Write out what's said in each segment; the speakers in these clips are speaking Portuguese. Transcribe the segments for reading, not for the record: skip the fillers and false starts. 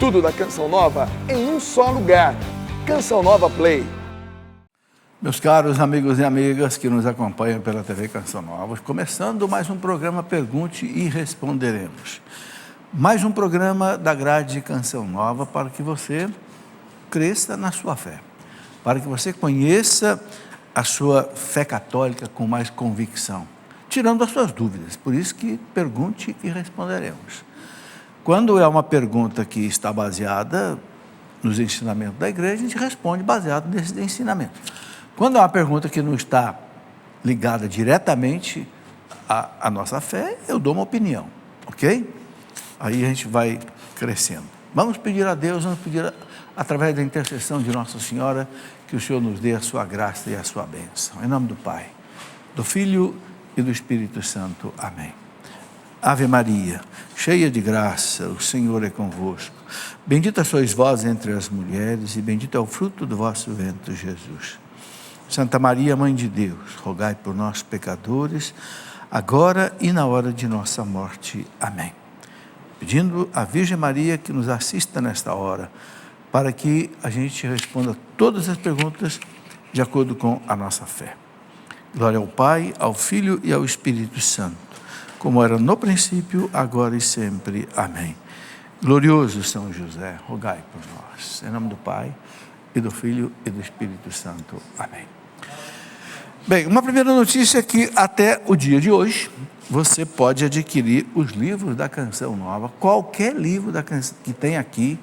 Tudo da Canção Nova em um só lugar. Canção Nova Play. Meus caros amigos e amigas que nos acompanham pela TV Canção Nova, começando mais um programa Pergunte e Responderemos. Mais um programa da grade de Canção Nova para que você cresça na sua fé, para que você conheça a sua fé católica com mais convicção, tirando as suas dúvidas. Por isso que Pergunte e Responderemos. Quando é uma pergunta que está baseada nos ensinamentos da igreja, a gente responde baseado nesses ensinamentos. Quando é uma pergunta que não está ligada diretamente à nossa fé, eu dou uma opinião, ok? Aí a gente vai crescendo. Vamos pedir a Deus, vamos pedir através da intercessão de Nossa Senhora, que o Senhor nos dê a sua graça e a sua bênção. Em nome do Pai, do Filho e do Espírito Santo. Amém. Ave Maria, cheia de graça, o Senhor é convosco. Bendita sois vós entre as mulheres e bendito é o fruto do vosso ventre, Jesus. Santa Maria, Mãe de Deus, rogai por nós, pecadores, agora e na hora de nossa morte. Amém. Pedindo à Virgem Maria que nos assista nesta hora, para que a gente responda todas as perguntas de acordo com a nossa fé. Glória ao Pai, ao Filho e ao Espírito Santo, como era no princípio, agora e sempre. Amém. Glorioso São José, rogai por nós. Em nome do Pai, e do Filho e do Espírito Santo. Amém. Bem, uma primeira notícia é que até o dia de hoje, você pode adquirir os livros da Canção Nova, qualquer livro que tem aqui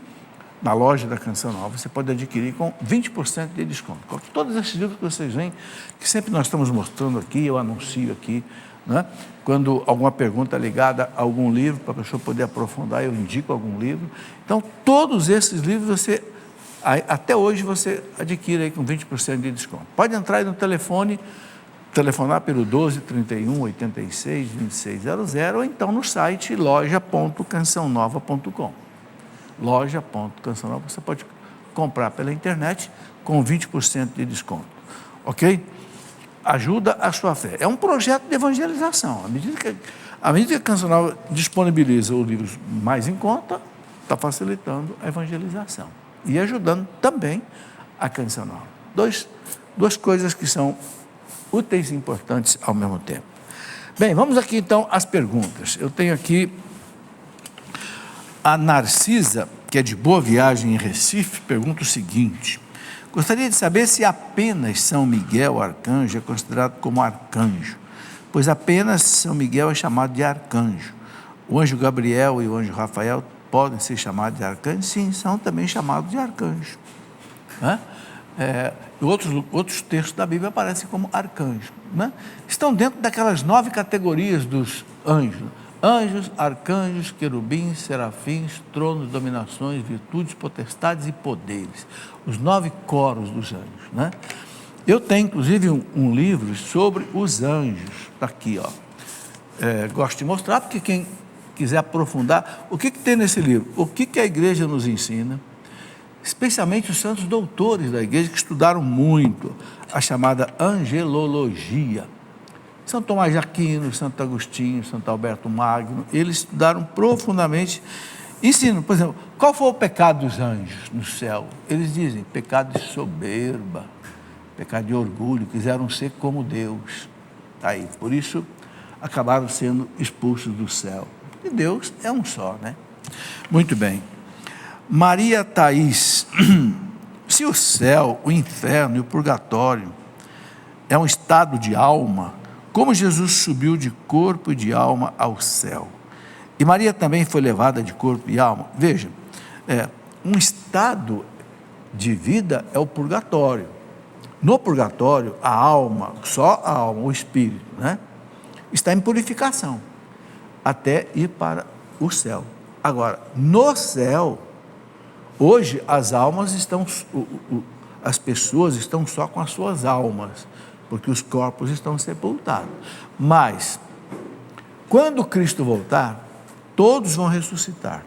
na loja da Canção Nova, você pode adquirir com 20% de desconto. Todos esses livros que vocês veem, que sempre nós estamos mostrando aqui, eu anuncio aqui, né? Quando alguma pergunta ligada a algum livro, para a pessoa poder aprofundar, eu indico algum livro. Então, todos esses livros até hoje você adquire aí com 20% de desconto. Pode entrar aí no telefone, telefonar pelo 12 31 86 2600 ou então no site loja.cançãonova.com. Loja.cançãonova, você pode comprar pela internet com 20% de desconto, ok? Ajuda a sua fé. É um projeto de evangelização. À medida que a Canção Nova disponibiliza os livros mais em conta, está facilitando a evangelização e ajudando também a Canção Nova. Duas coisas que são úteis e importantes ao mesmo tempo. Bem, vamos aqui então às perguntas. Eu tenho aqui a Narcisa, que é de Boa Viagem, em Recife, pergunta o seguinte: gostaria de saber se apenas São Miguel Arcanjo é considerado como arcanjo, pois apenas São Miguel é chamado de arcanjo. O anjo Gabriel e o anjo Rafael podem ser chamados de arcanjo? Sim, são também chamados de arcanjo. Outros textos da Bíblia aparecem como arcanjo, né? Estão dentro daquelas 9 categorias dos anjos: anjos, arcanjos, querubins, serafins, tronos, dominações, virtudes, potestades e poderes. Os 9 coros dos anjos, né? Eu tenho, inclusive, um livro sobre os anjos. Está aqui, ó. Gosto de mostrar, porque quem quiser aprofundar, o que tem nesse livro? O que a igreja nos ensina? Especialmente os santos doutores da igreja, que estudaram muito a chamada angelologia. São Tomás de Aquino, Santo Agostinho, Santo Alberto Magno, eles estudaram profundamente, ensinam, por exemplo, qual foi o pecado dos anjos no céu? Eles dizem, pecado de soberba, pecado de orgulho, quiseram ser como Deus. Tá aí, por isso acabaram sendo expulsos do céu. E Deus é um só, né? Muito bem. Maria Thaís, se o céu, o inferno e o purgatório é um estado de alma, como Jesus subiu de corpo e de alma ao céu? E Maria também foi levada de corpo e alma? Veja, um estado de vida é o purgatório. No purgatório, a alma, só a alma, o espírito, né, está em purificação, até ir para o céu. Agora, no céu, hoje as almas estão, as pessoas estão só com as suas almas, porque os corpos estão sepultados. Mas, quando Cristo voltar, todos vão ressuscitar.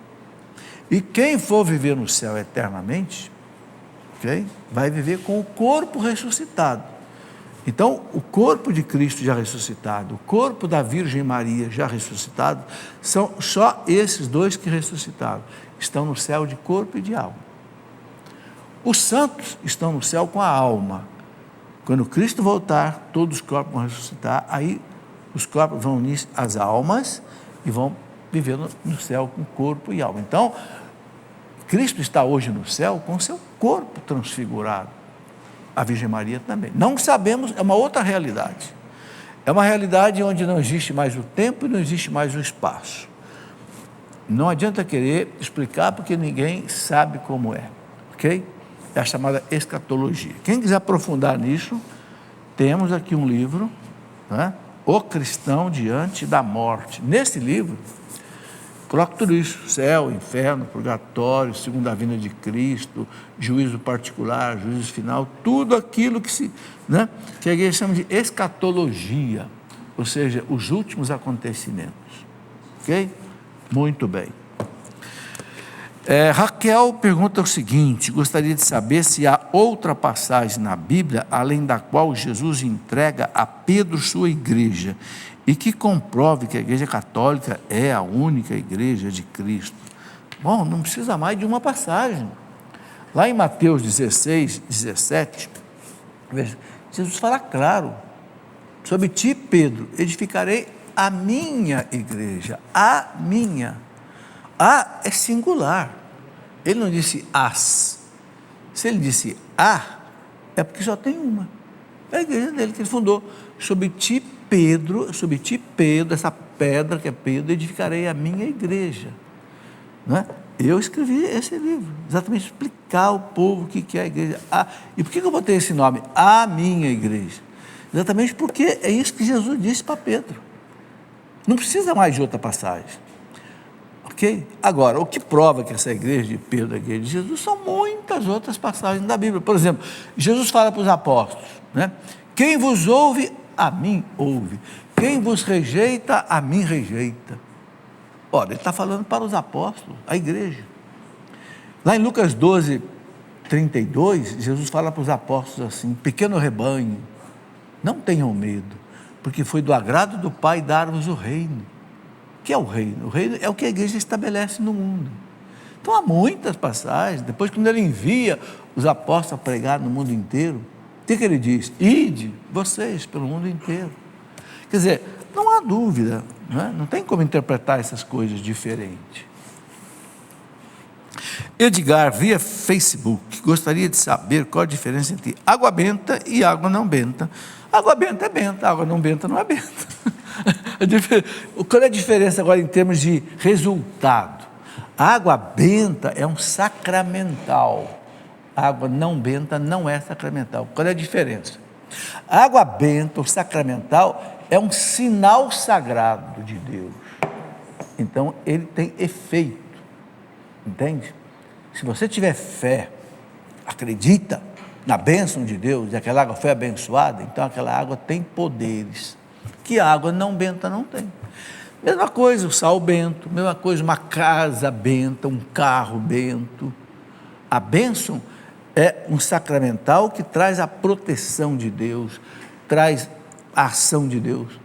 E quem for viver no céu eternamente, okay, vai viver com o corpo ressuscitado. Então, o corpo de Cristo já ressuscitado, o corpo da Virgem Maria já ressuscitado, são só esses dois que ressuscitaram. Estão no céu de corpo e de alma. Os santos estão no céu com a alma. Quando Cristo voltar, todos os corpos vão ressuscitar, aí os corpos vão unir às almas e vão viver no céu com corpo e alma. Então, Cristo está hoje no céu com o seu corpo transfigurado. A Virgem Maria também. Não sabemos, é uma outra realidade. É uma realidade onde não existe mais o tempo e não existe mais o espaço. Não adianta querer explicar porque ninguém sabe como é, ok? É a chamada escatologia. Quem quiser aprofundar nisso, temos aqui um livro, né? O Cristão Diante da Morte. Nesse livro, coloca tudo isso: céu, inferno, purgatório, segunda vinda de Cristo, juízo particular, juízo final, tudo aquilo que a igreja chama de escatologia, ou seja, os últimos acontecimentos. Ok? Muito bem. Raquel pergunta o seguinte: gostaria de saber se há outra passagem na Bíblia, além da qual Jesus entrega a Pedro sua igreja, e que comprove que a Igreja Católica é a única igreja de Cristo. Bom, não precisa mais de uma passagem. Lá em Mateus 16, 17, Jesus fala claro: sobre ti, Pedro, edificarei a minha igreja. A minha. A é singular. Ele não disse as. Se ele disse a, é porque só tem uma. É a igreja dele que ele fundou. Sobre ti, Pedro, essa pedra que é Pedro, edificarei a minha igreja. Não é? Eu escrevi esse livro, exatamente explicar ao povo o que é a igreja. E por que eu botei esse nome? A minha igreja. Exatamente porque é isso que Jesus disse para Pedro. Não precisa mais de outra passagem. Ok? Agora, o que prova que essa igreja de Pedro é a igreja de Jesus são muitas outras passagens da Bíblia. Por exemplo, Jesus fala para os apóstolos, né? Quem vos ouve, a mim ouve. Quem vos rejeita, a mim rejeita. Ora, ele está falando para os apóstolos, a igreja. Lá em Lucas 12, 32, Jesus fala para os apóstolos assim: pequeno rebanho, não tenham medo, porque foi do agrado do Pai dar-vos o reino. O que é o reino? O reino é o que a igreja estabelece no mundo. Então há muitas passagens. Depois, quando ele envia os apóstolos a pregar no mundo inteiro, o que ele diz? Ide vocês pelo mundo inteiro. Quer dizer, não há dúvida, não tem como interpretar essas coisas diferente. Edgar, via Facebook, gostaria de saber qual a diferença entre água benta e água não benta. Água benta é benta, água não benta não é benta. Qual é a diferença agora em termos de resultado? A água benta é um sacramental, a água não benta não é sacramental. Qual é a diferença? A água benta, o sacramental, é um sinal sagrado de Deus, então ele tem efeito, entende? Se você tiver fé, acredita na bênção de Deus, e aquela água foi abençoada, então aquela água tem poderes que a água não benta não tem. Mesma coisa o sal bento, mesma coisa uma casa benta, um carro bento. A bênção é um sacramental que traz a proteção de Deus, traz a ação de Deus.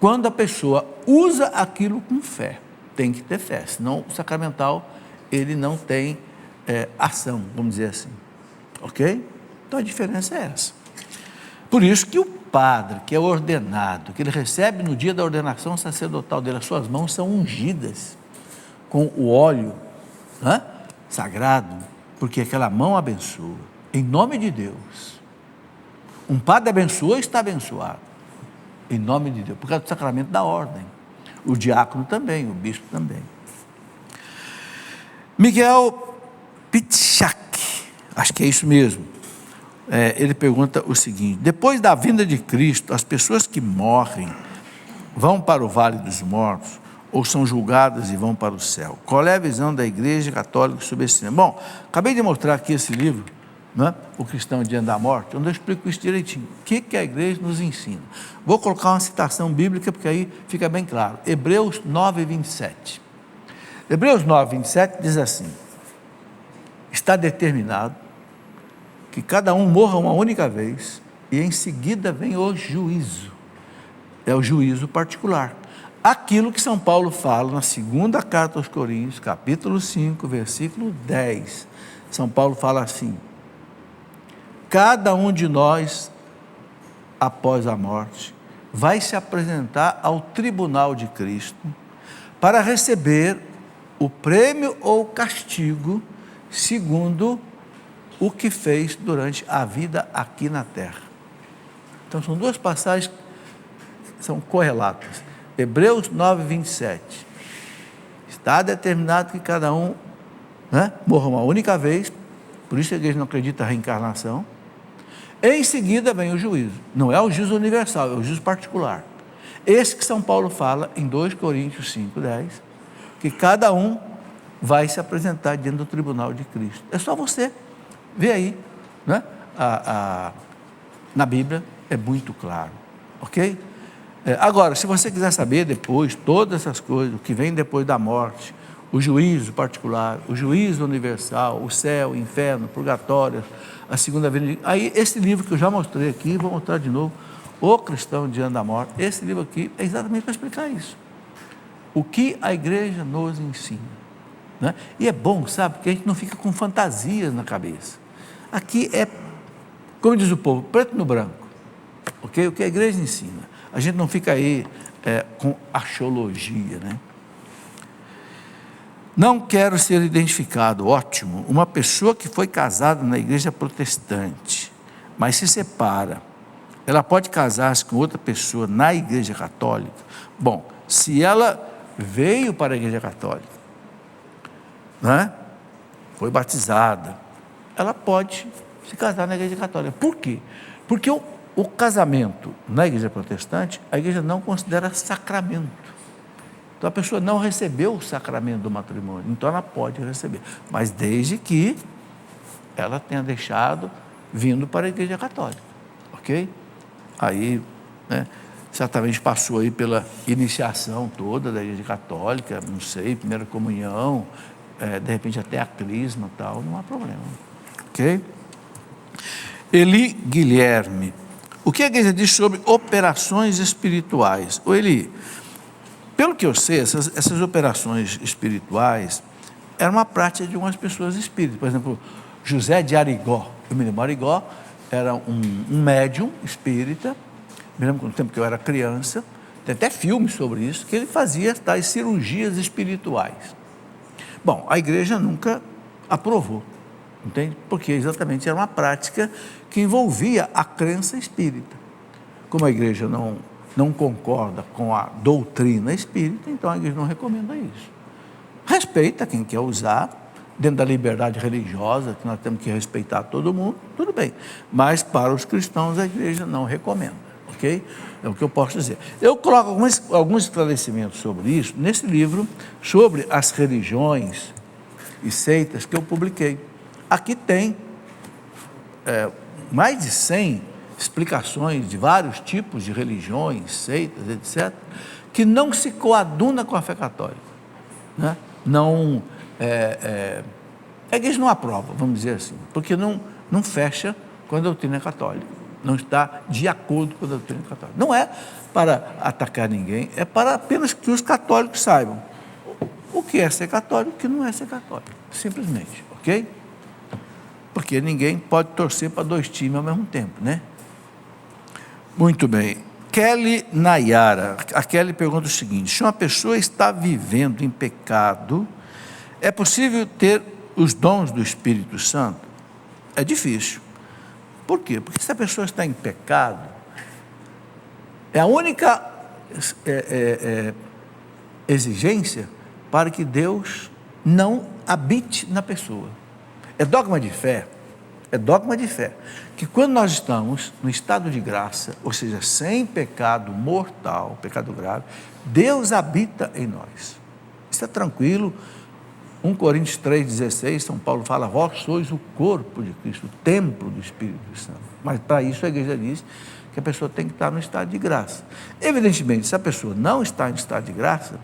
Quando a pessoa usa aquilo com fé, tem que ter fé, senão o sacramental ele não tem ação, vamos dizer assim, ok? Então a diferença é essa. Por isso que o padre que é ordenado, que ele recebe no dia da ordenação sacerdotal dele, as suas mãos são ungidas com o óleo sagrado, porque aquela mão abençoa, em nome de Deus. Um padre abençoa e está abençoado, em nome de Deus, por causa do sacramento da ordem. O diácono também, o bispo também. Miguel Pitchak, acho que é isso mesmo. Ele pergunta o seguinte: depois da vinda de Cristo, as pessoas que morrem vão para o vale dos mortos ou são julgadas e vão para o céu? Qual é a visão da Igreja Católica sobre esse tema? Bom, acabei de mostrar aqui esse livro, O Cristão Diante da Morte, onde eu explico isso direitinho. O que a Igreja nos ensina? Vou colocar uma citação bíblica, porque aí fica bem claro. Hebreus 9, 27. Hebreus 9, 27 diz assim: está determinado que cada um morra uma única vez, e em seguida vem o juízo. É o juízo particular. Aquilo que São Paulo fala na segunda carta aos Coríntios, capítulo 5, versículo 10. São Paulo fala assim: cada um de nós, após a morte, vai se apresentar ao tribunal de Cristo para receber o prêmio ou castigo segundo o que fez durante a vida aqui na terra. Então são duas passagens que são correlatas. Hebreus 9, 27. Está determinado que cada um morra uma única vez, por isso a igreja não acredita na reencarnação. Em seguida vem o juízo. Não é o juízo universal, é o juízo particular. Esse que São Paulo fala em 2 Coríntios 5, 10, que cada um vai se apresentar diante do tribunal de Cristo. É só você ver aí, né? Na Bíblia é muito claro, ok? Agora, se você quiser saber depois, todas essas coisas, o que vem depois da morte, o juízo particular, o juízo universal, o céu, o inferno, o purgatório, a segunda vinda, aí esse livro que eu já mostrei aqui, vou mostrar de novo, O Cristão Diante da Morte, esse livro aqui é exatamente para explicar isso. O que a igreja nos ensina, né? E é bom, sabe, porque a gente não fica com fantasias na cabeça. Aqui é, como diz o povo, preto no branco, ok? O que a igreja ensina. A gente não fica aí com axiologia, né? Não quero ser identificado, ótimo, uma pessoa que foi casada na igreja protestante, mas se separa, ela pode casar-se com outra pessoa na igreja católica? Bom, se ela veio para a igreja católica, né? Foi batizada, ela pode se casar na igreja católica. Por quê? Porque o casamento na igreja protestante, a igreja não considera sacramento. Então a pessoa não recebeu o sacramento do matrimônio, então ela pode receber, mas desde que ela tenha deixado vindo para a igreja católica, ok? Aí, né, certamente passou aí pela iniciação toda da igreja católica, não sei, primeira comunhão, de repente até a crisma e tal, não há problema, ok? Eli Guilherme, o que a igreja diz sobre operações espirituais? Ô Eli, pelo que eu sei, essas operações espirituais eram uma prática de umas pessoas espíritas. Por exemplo, José de Arigó, eu me lembro, Arigó era um médium espírita, me lembro no tempo que eu era criança, tem até filmes sobre isso, que ele fazia tais cirurgias espirituais. Bom, a igreja nunca aprovou, entende? Porque exatamente era uma prática que envolvia a crença espírita. Como a igreja não concorda com a doutrina espírita, então a igreja não recomenda isso. Respeita quem quer usar, dentro da liberdade religiosa, que nós temos que respeitar todo mundo, tudo bem. Mas para os cristãos a igreja não recomenda, ok? É o que eu posso dizer. Eu coloco alguns esclarecimentos sobre isso nesse livro, sobre as religiões e seitas que eu publiquei. Aqui tem mais de 100 explicações de vários tipos de religiões, seitas, etc., que não se coaduna com a fé católica, né? Não, a igreja não aprova, vamos dizer assim, porque não fecha com a doutrina católica, não está de acordo com a doutrina católica. Não é para atacar ninguém, é para apenas que os católicos saibam o que é ser católico e o que não é ser católico, simplesmente, ok? Porque ninguém pode torcer para dois times ao mesmo tempo, né? Muito bem. Kelly Nayara, a Kelly pergunta o seguinte: se uma pessoa está vivendo em pecado, é possível ter os dons do Espírito Santo? É difícil. Por quê? Porque se a pessoa está em pecado, é a única exigência para que Deus não habite na pessoa. É dogma de fé, que quando nós estamos no estado de graça, ou seja, sem pecado mortal, pecado grave, Deus habita em nós. Isso é tranquilo. 1 Coríntios 3,16, São Paulo fala: vós sois o corpo de Cristo, o templo do Espírito Santo. Mas para isso a igreja diz que a pessoa tem que estar no estado de graça. Evidentemente, se a pessoa não está em estado de graça,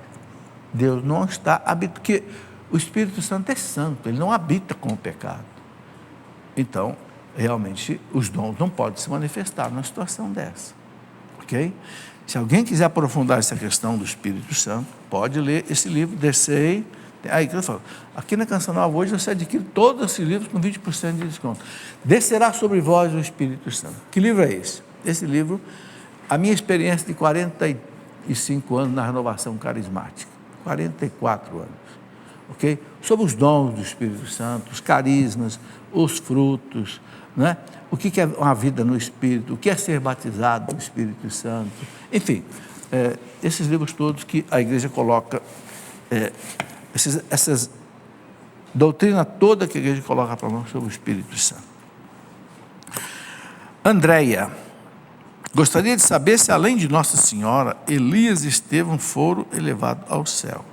Deus não está habitando, porque o Espírito Santo é santo, ele não habita com o pecado. Então, realmente os dons não podem se manifestar numa situação dessa, ok? Se alguém quiser aprofundar essa questão do Espírito Santo, pode ler esse livro, Descei. Aí que eu falo, aqui na Canção Nova hoje você adquire todos esses livros com 20% de desconto. Descerá sobre vós o Espírito Santo. Que livro é esse? Esse livro, a minha experiência de 45 anos na renovação carismática, 44 anos, ok? Sobre os dons do Espírito Santo, os carismas, os frutos, né? O que é uma vida no Espírito, o que é ser batizado no Espírito Santo, enfim, esses livros todos que a igreja coloca, essas doutrina toda que a igreja coloca para nós sobre o Espírito Santo. Andréia, gostaria de saber se além de Nossa Senhora, Elias e Estevão foram elevados ao céu.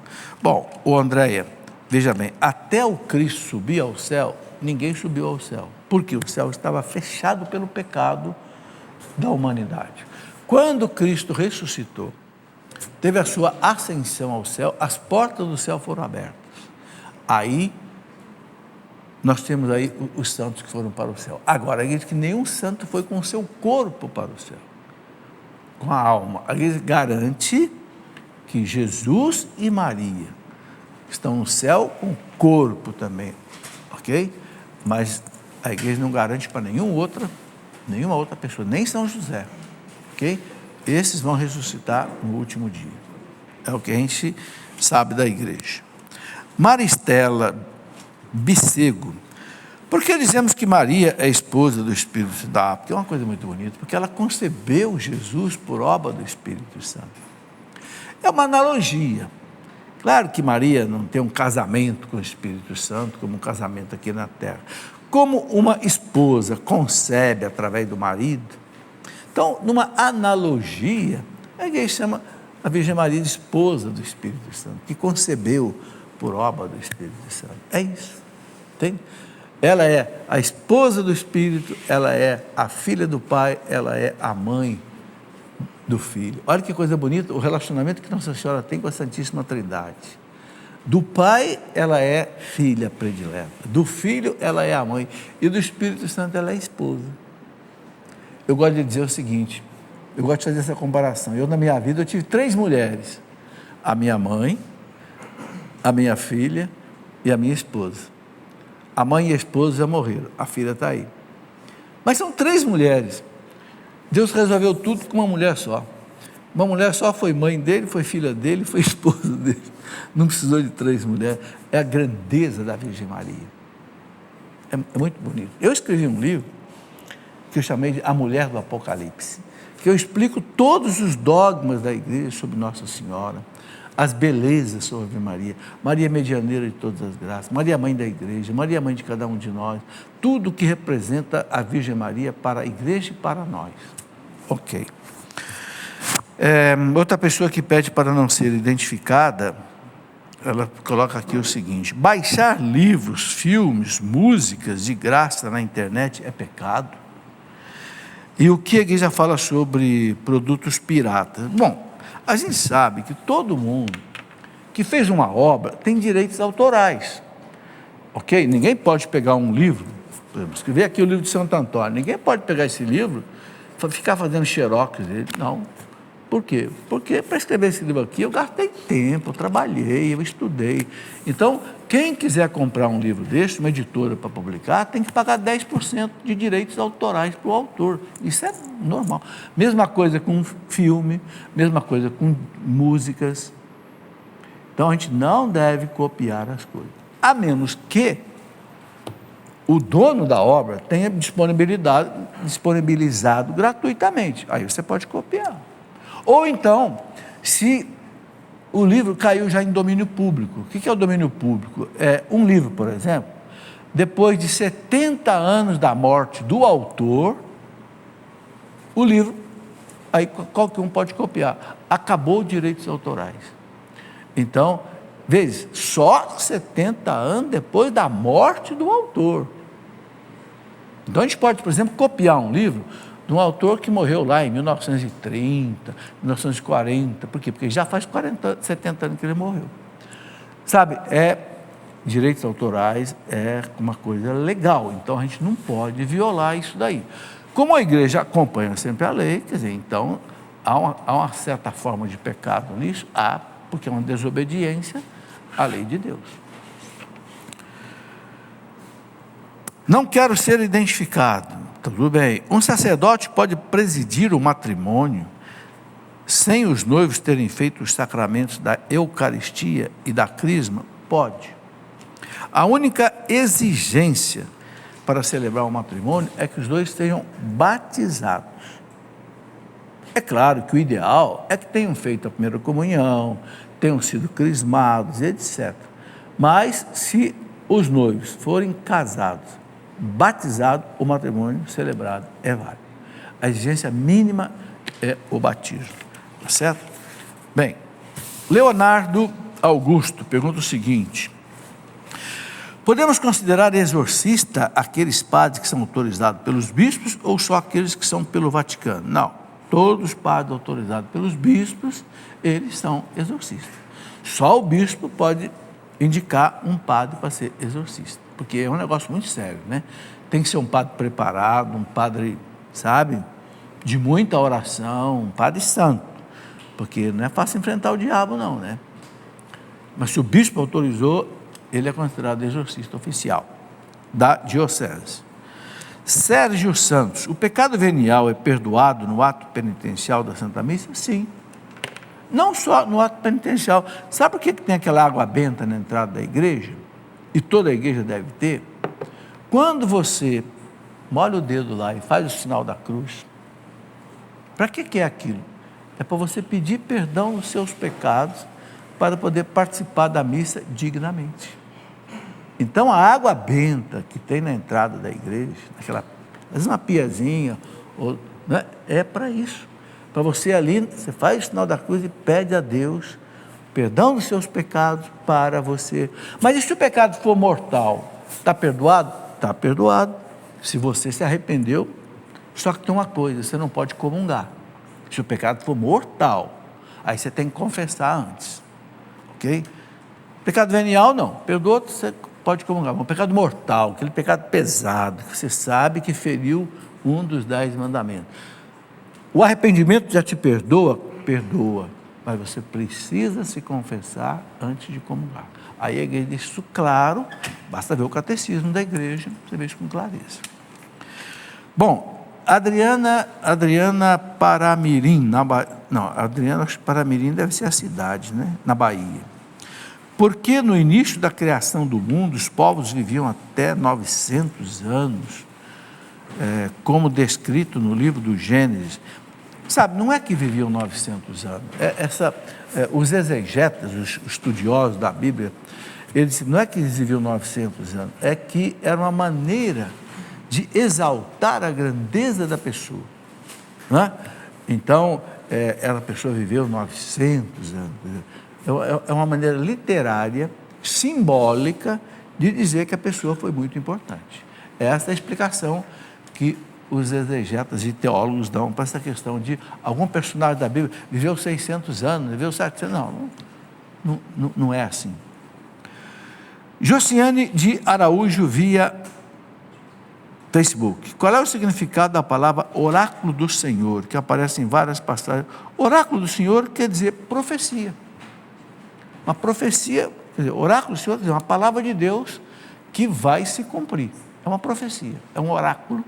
Bom, Andréia, veja bem, até o Cristo subir ao céu, ninguém subiu ao céu, porque o céu estava fechado pelo pecado da humanidade. Quando Cristo ressuscitou, teve a sua ascensão ao céu, as portas do céu foram abertas. Aí, nós temos aí os santos que foram para o céu. Agora, a igreja diz que nenhum santo foi com o seu corpo para o céu, com a alma. A igreja garante que Jesus e Maria estão no céu com o corpo também, ok? Mas a igreja não garante para nenhuma outra pessoa, nem São José, ok? Esses vão ressuscitar no último dia. É o que a gente sabe da igreja. Maristela Bicego. Por que dizemos que Maria é esposa do Espírito Santo? Porque é uma coisa muito bonita, porque ela concebeu Jesus por obra do Espírito Santo. É uma analogia. Claro que Maria não tem um casamento com o Espírito Santo, como um casamento aqui na terra. Como uma esposa concebe através do marido, então, numa analogia, a igreja chama a Virgem Maria de esposa do Espírito Santo, que concebeu por obra do Espírito Santo. É isso, entende? Ela é a esposa do Espírito, ela é a filha do Pai, ela é a mãe do Filho. Olha que coisa bonita, o relacionamento que Nossa Senhora tem com a Santíssima Trindade. Do Pai, ela é filha predileta, do Filho, ela é a mãe, e do Espírito Santo, ela é a esposa. Eu gosto de dizer o seguinte, eu gosto de fazer essa comparação. Eu, na minha vida, eu tive 3 mulheres. A minha mãe, a minha filha e a minha esposa. A mãe e a esposa já morreram, a filha está aí. Mas são 3 mulheres. Deus resolveu tudo com uma mulher só. Uma mulher só foi mãe dele, foi filha dele, foi esposa dele. Não precisou de 3 mulheres. É a grandeza da Virgem Maria. É muito bonito. Eu escrevi um livro que eu chamei de A Mulher do Apocalipse, que eu explico todos os dogmas da igreja sobre Nossa Senhora, as belezas sobre Maria, Maria medianeira de todas as graças, Maria mãe da igreja, Maria mãe de cada um de nós, tudo que representa a Virgem Maria para a igreja e para nós. Ok. Outra pessoa que pede para não ser identificada, ela coloca aqui o seguinte: baixar livros, filmes, músicas de graça na internet é pecado? E o que a igreja fala sobre produtos piratas? Bom, a gente sabe que todo mundo que fez uma obra tem direitos autorais, ok? Ninguém pode pegar um livro, por exemplo, escrever aqui o livro de Santo Antônio, ninguém pode pegar esse livro e ficar fazendo xerox dele, não. Por quê? Porque para escrever esse livro aqui eu gastei tempo, eu trabalhei, eu estudei. Então, quem quiser comprar um livro desse, uma editora para publicar, tem que pagar 10% de direitos autorais para o autor. Isso é normal. Mesma coisa com filme, mesma coisa com músicas. Então, a gente não deve copiar as coisas. A menos que o dono da obra tenha disponibilizado gratuitamente. Aí você pode copiar. Ou então, se o livro caiu já em domínio público. O que é o domínio público? É um livro, por exemplo, depois de 70 anos da morte do autor, o livro, aí qualquer um pode copiar. Acabou os direitos autorais. Então, veja, só 70 anos depois da morte do autor. Então, a gente pode, por exemplo, copiar um livro de um autor que morreu lá em 1930, 1940, por quê? Porque já faz 70 anos que ele morreu. Sabe, direitos autorais é uma coisa legal, então a gente não pode violar isso daí. Como a igreja acompanha sempre a lei, quer dizer, então há uma certa forma de pecado nisso? Há, porque é uma desobediência à lei de Deus. Não quero ser identificado. Tudo bem. Um sacerdote pode presidir o matrimônio sem os noivos terem feito os sacramentos da Eucaristia e da Crisma? Pode. A única exigência para celebrar o matrimônio é que os dois estejam batizados. É claro que o ideal é que tenham feito a primeira comunhão, tenham sido crismados, etc. Mas se os noivos forem casados, batizado, o matrimônio celebrado é válido. A exigência mínima é o batismo, tá certo? Bem, Leonardo Augusto pergunta o seguinte: podemos considerar exorcista aqueles padres que são autorizados pelos bispos ou só aqueles que são pelo Vaticano? Não, todos os padres autorizados pelos bispos, eles são exorcistas. Só o bispo pode indicar um padre para ser exorcista, porque é um negócio muito sério, né? Tem que ser um padre preparado, um padre, sabe, de muita oração, um padre santo, porque não é fácil enfrentar o diabo não, né? Mas se o bispo autorizou, ele é considerado exorcista oficial da diocese. Sérgio Santos: o pecado venial é perdoado no ato penitencial da Santa Missa? Sim. Não só no ato penitencial. Sabe por que tem aquela água benta na entrada da igreja? E toda a igreja deve ter? Quando você molha o dedo lá e faz o sinal da cruz, para que é aquilo? É para você pedir perdão dos seus pecados, para poder participar da missa dignamente. Então a água benta que tem na entrada da igreja, às vezes uma piazinha, né, é para isso. Para você ali, você faz o sinal da cruz e pede a Deus perdão dos seus pecados para você. Mas e se o pecado for mortal? Está perdoado? Está perdoado. Se você se arrependeu, só que tem uma coisa, você não pode comungar. Se o pecado for mortal, aí você tem que confessar antes. Ok? Pecado venial, não. Perdoa, você pode comungar. Mas o pecado mortal, aquele pecado pesado, que você sabe que feriu um dos 10 mandamentos. O arrependimento já te perdoa? Perdoa. Mas você precisa se confessar antes de comungar. Aí a igreja diz isso claro, basta ver o catecismo da igreja, você vê isso com clareza. Bom, Adriana Paramirim, Adriana Paramirim deve ser a cidade, né? Na Bahia. Porque no início da criação do mundo, os povos viviam até 900 anos, como descrito no livro do Gênesis. Sabe, não é que viviam 900 anos. Os exegetas, os estudiosos da Bíblia, eles não é que eles viviam 900 anos, é que era uma maneira de exaltar a grandeza da pessoa. Não é? Então, a pessoa viveu 900 anos. É uma maneira literária, simbólica, de dizer que a pessoa foi muito importante. Essa é a explicação que os exegetas e teólogos dão para essa questão de algum personagem da Bíblia viveu 600 anos, viveu 700 anos. Não é assim. Josiane de Araújo via Facebook. Qual é o significado da palavra oráculo do Senhor, que aparece em várias passagens? Oráculo do Senhor quer dizer profecia. Uma profecia, quer dizer, oráculo do Senhor quer dizer uma palavra de Deus que vai se cumprir. É uma profecia, é um oráculo.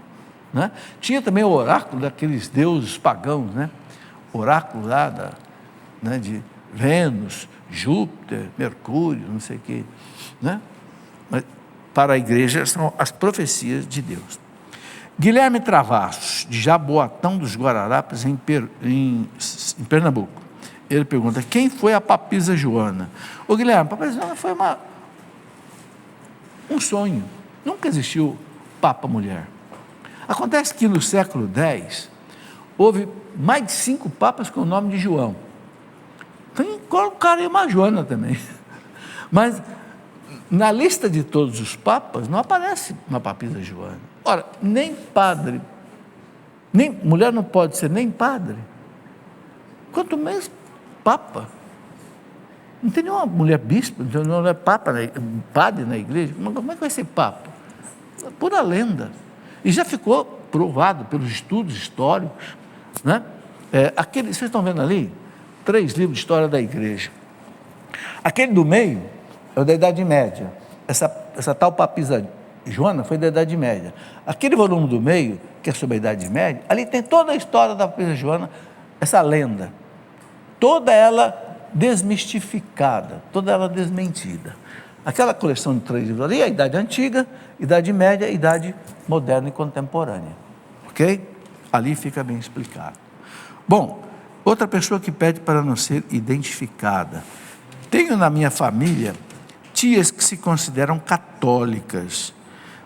Né? Tinha também o oráculo daqueles deuses pagãos, né? Oráculo lá de Vênus, Júpiter, Mercúrio, não sei o quê. Né? Mas para a igreja são as profecias de Deus. Guilherme Travassos, de Jaboatão dos Guararapes, em Pernambuco. Ele pergunta: quem foi a papisa Joana? Ô Guilherme, a papisa Joana foi um sonho. Nunca existiu papa mulher. Acontece que no século X, houve mais de 5 papas com o nome de João. Então, colocaram uma Joana também. Mas, na lista de todos os papas, não aparece uma papisa Joana. Ora, nem padre, mulher não pode ser nem padre, quanto mais papa. Não tem nenhuma mulher bispo, não tem nenhuma mulher padre na igreja. Como é que vai ser papa? Pura lenda. E já ficou provado pelos estudos históricos, né? Vocês estão vendo ali? 3 livros de história da igreja. Aquele do meio é o da Idade Média. Essa tal papisa Joana foi da Idade Média. Aquele volume do meio, que é sobre a Idade Média, ali tem toda a história da papisa Joana, essa lenda. Toda ela desmistificada, toda ela desmentida. Aquela coleção de 3 livros ali é a Idade Antiga, Idade Média, Idade Moderna e Contemporânea. Ok? Ali fica bem explicado. Bom, outra pessoa que pede para não ser identificada. Tenho na minha família tias que se consideram católicas,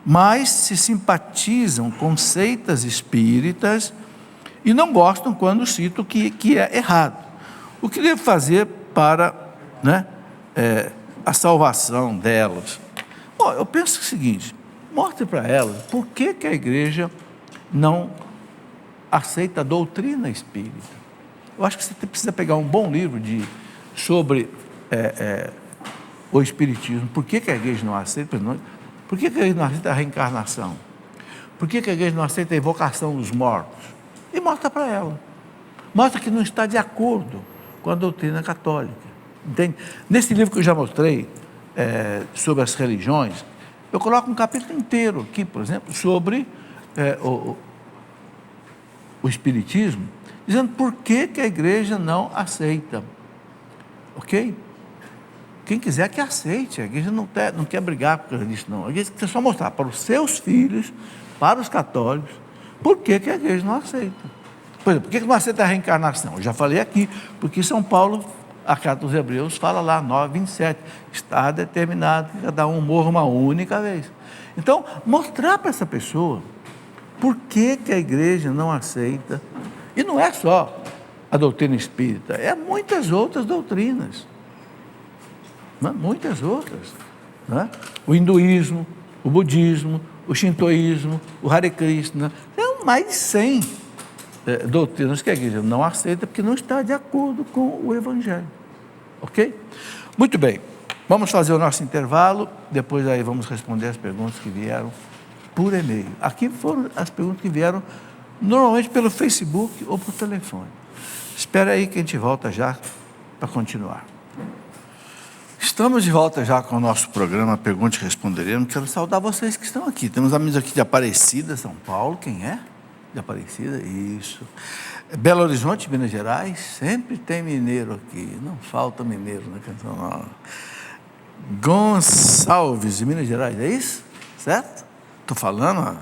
mas se simpatizam com seitas espíritas e não gostam quando cito que é errado. O que devo fazer para, a salvação delas? Bom, eu penso o seguinte: mostre para elas por que a igreja não aceita a doutrina espírita. Eu acho que você precisa pegar um bom livro sobre o espiritismo. Por que a igreja não aceita? Por que a igreja não aceita a reencarnação? Por que a igreja não aceita a evocação dos mortos? E mostra para ela. Mostra que não está de acordo com a doutrina católica. Entende? Nesse livro que eu já mostrei, sobre as religiões, eu coloco um capítulo inteiro aqui, por exemplo, sobre o espiritismo, dizendo por que a igreja não aceita. Ok? Quem quiser que aceite, a igreja não quer brigar por causa disso, não. A igreja quer só mostrar para os seus filhos, para os católicos, por que a igreja não aceita. Por exemplo, por que não aceita a reencarnação? Eu já falei aqui, porque São Paulo, a carta dos Hebreus, fala lá, 9:27, está determinado que cada um morra uma única vez. Então, mostrar para essa pessoa por que a igreja não aceita, e não é só a doutrina espírita, é muitas outras doutrinas. Muitas outras, o hinduísmo, o budismo, o shintoísmo, o Hare Krishna, tem mais de 100 doutrinas que a igreja não aceita porque não está de acordo com o evangelho, ok? Muito bem, vamos fazer o nosso intervalo, depois aí vamos responder as perguntas que vieram por e-mail. Aqui foram as perguntas que vieram normalmente pelo Facebook ou por telefone. Espera aí que a gente volta já para continuar. Estamos de volta já com o nosso programa Pergunte e Responderemos. Quero saudar vocês que estão aqui. Temos amigos aqui de Aparecida, São Paulo. Quem é? De Aparecida? Isso. Belo Horizonte, Minas Gerais. Sempre tem mineiro aqui. Não falta mineiro na Canção Nova. Gonçalves, de Minas Gerais. É isso? Certo? Estou falando?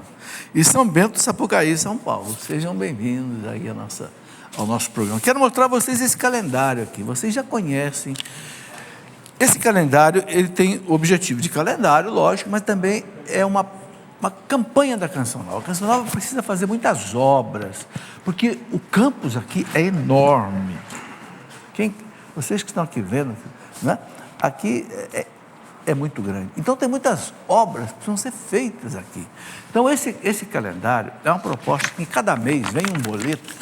E São Bento, Sapucaí, São Paulo. Sejam bem-vindos aí ao nosso programa. Quero mostrar a vocês esse calendário aqui. Vocês já conhecem. Esse calendário, ele tem o objetivo de calendário, lógico, mas também é uma campanha da Canção Nova. A Canção Nova precisa fazer muitas obras, porque o campus aqui é enorme. Vocês que estão aqui vendo, aqui é muito grande. Então, tem muitas obras que precisam ser feitas aqui. Então, esse calendário é uma proposta que em cada mês vem um boleto.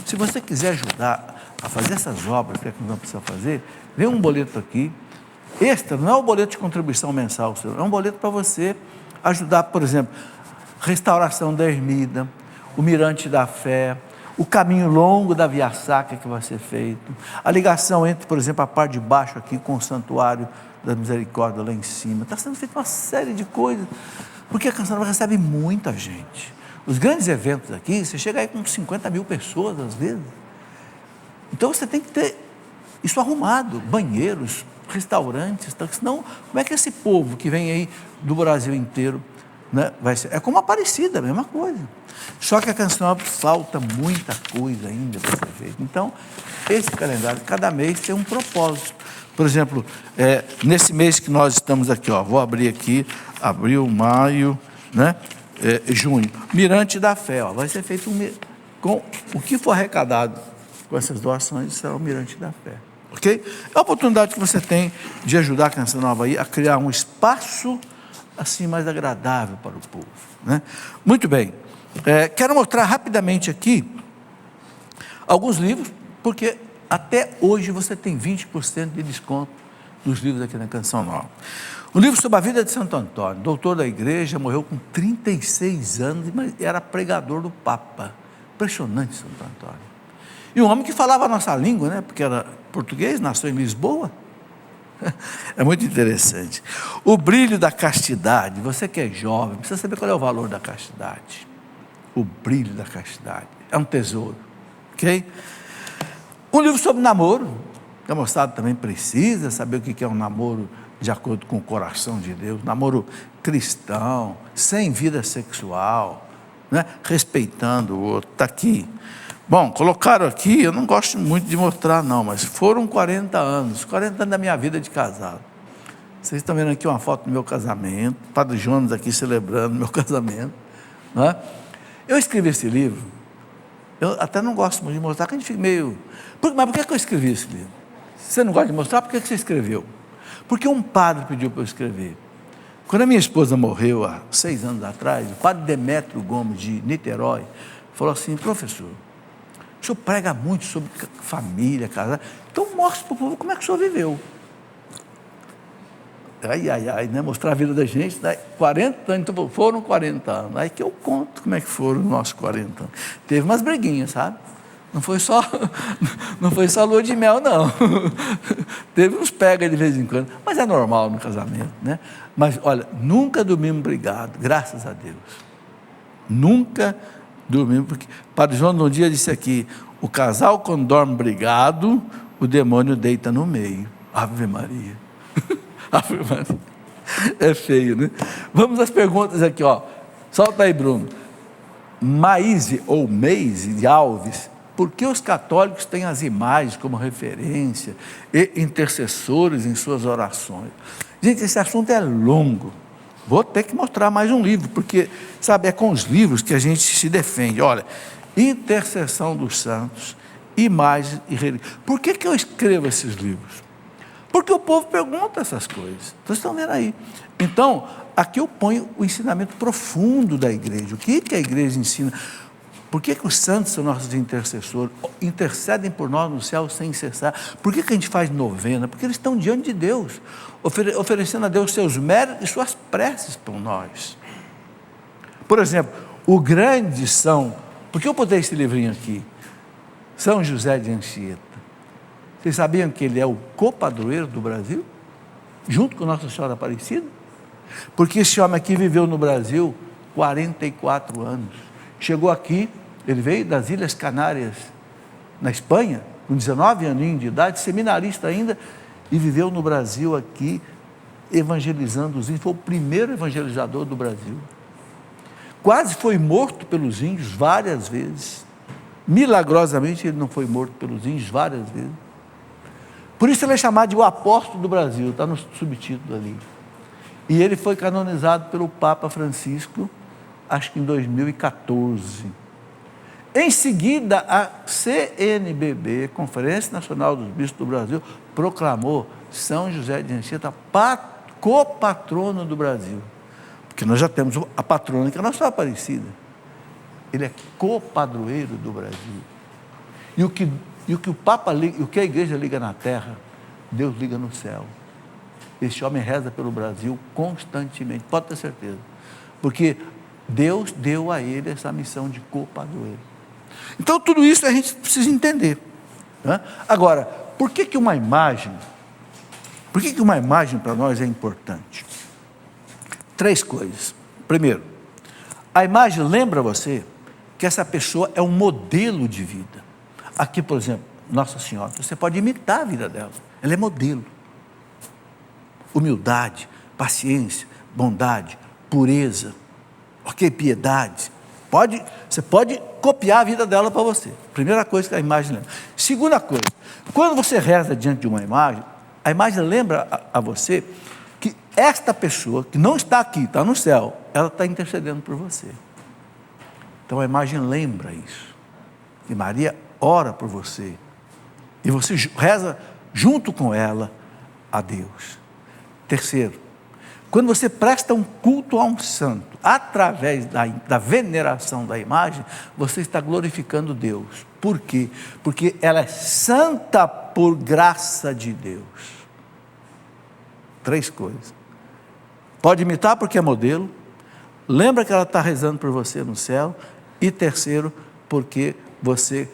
Se você quiser ajudar a fazer essas obras que a Canção Nova precisa fazer, vem um boleto aqui. Extra, não é o boleto de contribuição mensal, é um boleto para você ajudar, por exemplo, restauração da ermida, o Mirante da Fé, o caminho longo da Via Sacra que vai ser feito, a ligação entre, por exemplo, a parte de baixo aqui com o Santuário da Misericórdia lá em cima. Está sendo feita uma série de coisas, porque a Canção Nova recebe muita gente. Os grandes eventos aqui, você chega aí com 50 mil pessoas às vezes. Então você tem que ter isso arrumado, banheiros, restaurantes, senão como é que esse povo que vem aí do Brasil inteiro, vai ser? É como Aparecida, a mesma coisa. Só que a Canção Nova falta muita coisa ainda para ser feita. Então, esse calendário, cada mês tem um propósito. Por exemplo, nesse mês que nós estamos aqui, vou abrir aqui, abril, maio, junho, Mirante da Fé, vai ser feito com o que for arrecadado com essas doações, será o Mirante da Fé. Ok? É a oportunidade que você tem de ajudar a Canção Nova aí a criar um espaço assim mais agradável para o povo. Muito bem. Quero mostrar rapidamente aqui alguns livros, porque até hoje você tem 20% de desconto dos livros aqui na Canção Nova. Um livro sobre a vida de Santo Antônio, doutor da igreja, morreu com 36 anos, mas era pregador do Papa. Impressionante, Santo Antônio. E um homem que falava a nossa língua, né? Porque era português, nasceu em Lisboa. É muito interessante. O brilho da castidade. Você que é jovem, precisa saber qual é o valor da castidade. O brilho da castidade. É um tesouro. Ok? Um livro sobre namoro. A moçada também precisa saber o que é um namoro de acordo com o coração de Deus. Namoro cristão, sem vida sexual, né? Respeitando o outro. Está aqui. Bom, colocaram aqui, eu não gosto muito de mostrar não, mas foram 40 anos da minha vida de casado. Vocês estão vendo aqui uma foto do meu casamento, Padre Jonas aqui celebrando meu casamento, não é? Eu escrevi esse livro, eu até não gosto muito de mostrar, que a gente fica meio... Mas por que eu escrevi esse livro? Você não gosta de mostrar, por que você escreveu? Porque um padre pediu para eu escrever. Quando a minha esposa morreu, há 6 anos atrás, o padre Demétrio Gomes, de Niterói, falou assim: professor, o senhor prega muito sobre família, casar, então mostre para o povo como é que o senhor viveu. Né? Mostrar a vida da gente, né? 40 anos, então foram 40 anos, aí que eu conto como é que foram os nossos 40 anos. Teve umas briguinhas, sabe? Não foi só lua de mel, não. Teve uns pega de vez em quando, mas é normal no casamento, né? Mas olha, nunca dormimos brigados, graças a Deus. Nunca dormimos, porque Padre João um dia disse aqui: o casal quando dorme brigado, o demônio deita no meio. Ave Maria. Ave Maria. É feio, né? Vamos às perguntas aqui, ó. Solta aí, Bruno. Maíse ou Meise de Alves: por que os católicos têm as imagens como referência e intercessores em suas orações? Gente, esse assunto é longo. Vou ter que mostrar mais um livro, porque, sabe, é com os livros que a gente se defende. Olha, intercessão dos santos, imagens e religião. Por que eu escrevo esses livros? Porque o povo pergunta essas coisas. Vocês estão vendo aí. Então, aqui eu ponho o ensinamento profundo da igreja. O que a igreja ensina? Por que os santos são nossos intercessores? Intercedem por nós no céu sem cessar. Por que a gente faz novena? Porque eles estão diante de Deus, oferecendo a Deus seus méritos e suas preces por nós. Por exemplo, o grande São... Por que eu botei esse livrinho aqui? São José de Anchieta. Vocês sabiam que ele é o copadroeiro do Brasil? Junto com Nossa Senhora Aparecida? Porque esse homem aqui viveu no Brasil 44 anos. Chegou aqui, ele veio das Ilhas Canárias, na Espanha, com 19 aninhos de idade, seminarista ainda, e viveu no Brasil aqui, evangelizando os índios. Foi o primeiro evangelizador do Brasil. Quase foi morto pelos índios várias vezes. Milagrosamente ele não foi morto pelos índios várias vezes. Por isso ele é chamado de o apóstolo do Brasil, está no subtítulo ali. E ele foi canonizado pelo Papa Francisco, acho que em 2014. Em seguida, a CNBB, Conferência Nacional dos Bispos do Brasil, proclamou São José de Anchieta copatrono do Brasil. Porque nós já temos a patrona, que é a Nossa Aparecida. Ele é copadroeiro do Brasil. E o que o Papa liga, o que a igreja liga na terra, Deus liga no céu. Este homem reza pelo Brasil constantemente, pode ter certeza. Porque Deus deu a ele essa missão de copadroeiro. Então, tudo isso a gente precisa entender, né? Agora, por que uma imagem para nós é importante? 3 coisas. Primeiro, a imagem lembra você que essa pessoa é um modelo de vida. Aqui, por exemplo, Nossa Senhora, você pode imitar a vida dela, ela é modelo. Humildade, paciência, bondade, pureza, ok, piedade. Você pode copiar a vida dela para você. Primeira coisa que a imagem lembra. Segunda coisa, quando você reza diante de uma imagem, a imagem lembra a você que esta pessoa, que não está aqui, está no céu, ela está intercedendo por você. Então a imagem lembra isso. E Maria ora por você. E você reza junto com ela a Deus. Terceiro, quando você presta um culto a um santo, através da veneração da imagem, você está glorificando Deus. Por quê? Porque ela é santa por graça de Deus. 3 coisas. Pode imitar porque é modelo. Lembra que ela está rezando por você no céu. E terceiro, porque você,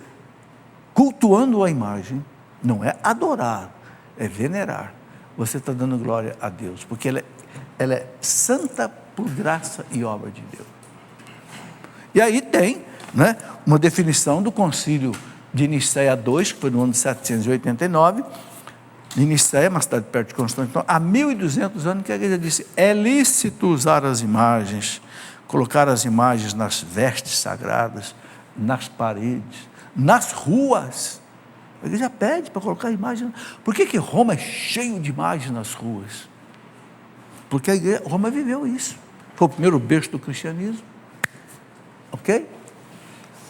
cultuando a imagem, não é adorar, é venerar. Você está dando glória a Deus, porque ela é santa por graça e obra de Deus. E aí tem, né, uma definição do Concílio de Nicéia II, que foi no ano de 789, de Nicéia, uma cidade perto de Constantinopla, há 1200 anos que a igreja disse, é lícito usar as imagens, colocar as imagens nas vestes sagradas, nas paredes, nas ruas. A igreja pede para colocar imagens. Por que Roma é cheio de imagens nas ruas? Porque Roma viveu isso. Foi o primeiro berço do cristianismo. Ok?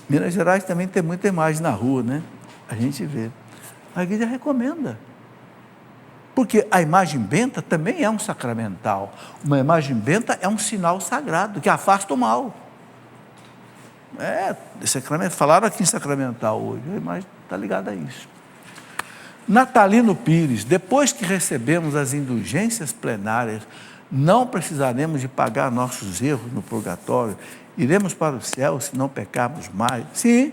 Minas Gerais também tem muita imagem na rua, né? A gente vê. A igreja recomenda. Porque a imagem benta também é um sacramental. Uma imagem benta é um sinal sagrado, que afasta o mal. Falaram aqui em sacramental hoje, a imagem está ligada a isso. Natalino Pires, depois que recebemos as indulgências plenárias, não precisaremos de pagar nossos erros no purgatório, iremos para o céu se não pecarmos mais. Sim,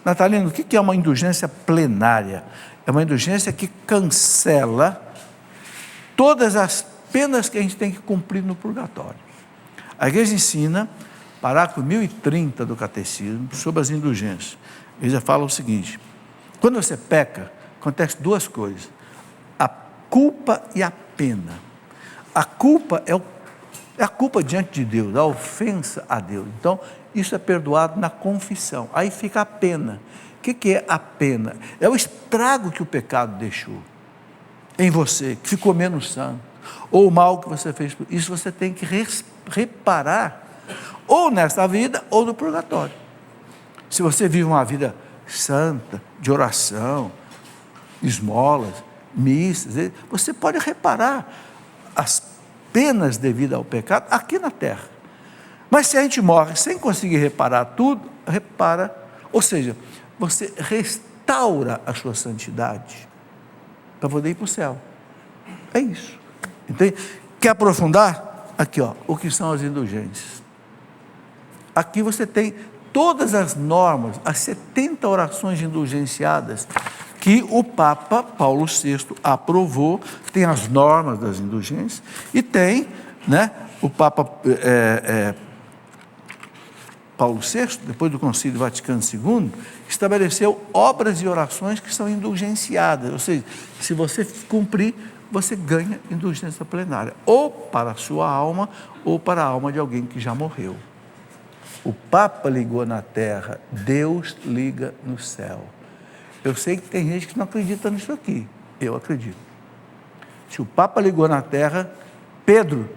Natalino, o que é uma indulgência plenária? É uma indulgência que cancela todas as penas que a gente tem que cumprir no purgatório. A igreja ensina, parágrafo 1030 do catecismo, sobre as indulgências. A igreja fala o seguinte: quando você peca, acontece 2 coisas, a culpa e a pena. A culpa é a culpa diante de Deus, a ofensa a Deus. Então, isso é perdoado na confissão. Aí fica a pena. O que é a pena? É o estrago que o pecado deixou em você, que ficou menos santo, ou o mal que você fez. Isso você tem que reparar, ou nesta vida, ou no purgatório. Se você vive uma vida santa, de oração, esmolas, missas, você pode reparar as penas devidas ao pecado aqui na terra. Mas se a gente morre sem conseguir reparar tudo, ou seja, você restaura a sua santidade para poder ir para o céu. É isso. Entende? Quer aprofundar? Aqui, o que são as indulgências. Aqui você tem todas as normas, as 70 orações indulgenciadas que o Papa Paulo VI aprovou, tem as normas das indulgências, e tem, né, o Papa Paulo VI, depois do Concílio Vaticano II, estabeleceu obras e orações que são indulgenciadas, ou seja, se você cumprir, você ganha indulgência plenária, ou para a sua alma, ou para a alma de alguém que já morreu. O Papa ligou na terra, Deus liga no céu. Eu sei que tem gente que não acredita nisso aqui, eu acredito. Se o Papa ligou na terra, Pedro,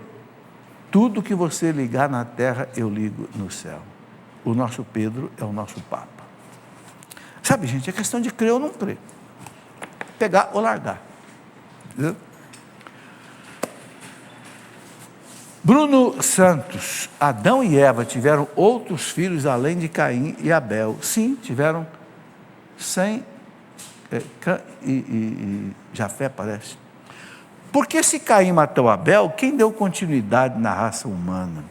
tudo que você ligar na terra, eu ligo no céu. O nosso Pedro é o nosso Papa. Sabe, gente, é questão de crer ou não crer. Pegar ou largar. Entendeu? Bruno Santos, Adão e Eva tiveram outros filhos além de Caim e Abel. Sim, tiveram 100 e Jafé, parece. Porque se Caim matou Abel, quem deu continuidade na raça humana?